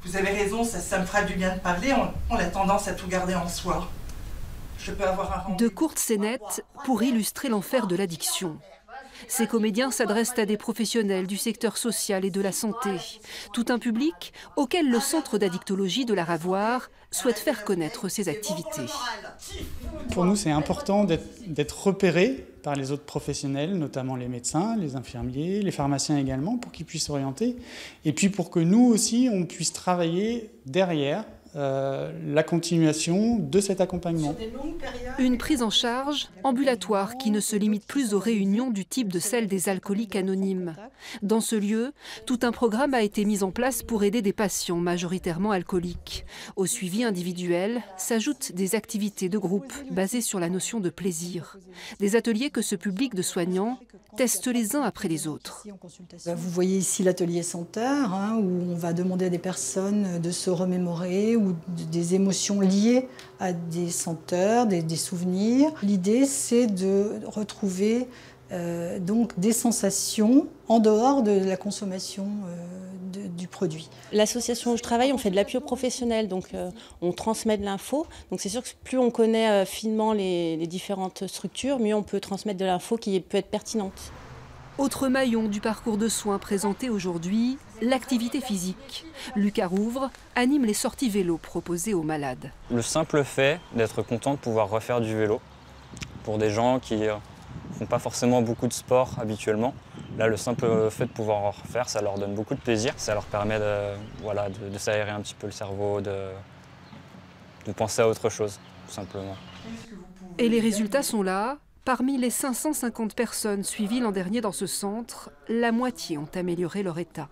Vous avez raison, ça me fera du bien de parler, on a tendance à tout garder en soi. Je peux avoir un rendez-vous. De courtes scénettes pour illustrer l'enfer de l'addiction. Ces comédiens s'adressent à des professionnels du secteur social et de la santé. Tout un public auquel le centre d'addictologie de la Ravoire souhaite faire connaître ses activités. Pour nous, c'est important d'être repéré par les autres professionnels, notamment les médecins, les infirmiers, les pharmaciens également, pour qu'ils puissent orienter. Et puis pour que nous aussi, on puisse travailler derrière la continuation de cet accompagnement. Une prise en charge ambulatoire qui ne se limite plus aux réunions du type de celle des alcooliques anonymes. Dans ce lieu, tout un programme a été mis en place pour aider des patients majoritairement alcooliques. Au suivi individuel s'ajoutent des activités de groupe basées sur la notion de plaisir. Des ateliers que ce public de soignants teste les uns après les autres. Vous voyez ici l'atelier senteur, où on va demander à des personnes de se remémorer ou des émotions liées à des senteurs, des souvenirs. L'idée, c'est de retrouver donc des sensations en dehors de la consommation du produit. L'association où je travaille, on fait de l'appui professionnel, donc on transmet de l'info. Donc c'est sûr que plus on connaît finement les différentes structures, mieux on peut transmettre de l'info qui peut être pertinente. Autre maillon du parcours de soins présenté aujourd'hui, l'activité physique. Lucas Rouvre anime les sorties vélo proposées aux malades. Le simple fait d'être content de pouvoir refaire du vélo, pour des gens qui ne font pas forcément beaucoup de sport habituellement, là le simple fait de pouvoir en refaire, ça leur donne beaucoup de plaisir. Ça leur permet de s'aérer un petit peu le cerveau, de penser à autre chose, tout simplement. Et les résultats sont là. Parmi les 550 personnes suivies l'an dernier dans ce centre, la moitié ont amélioré leur état.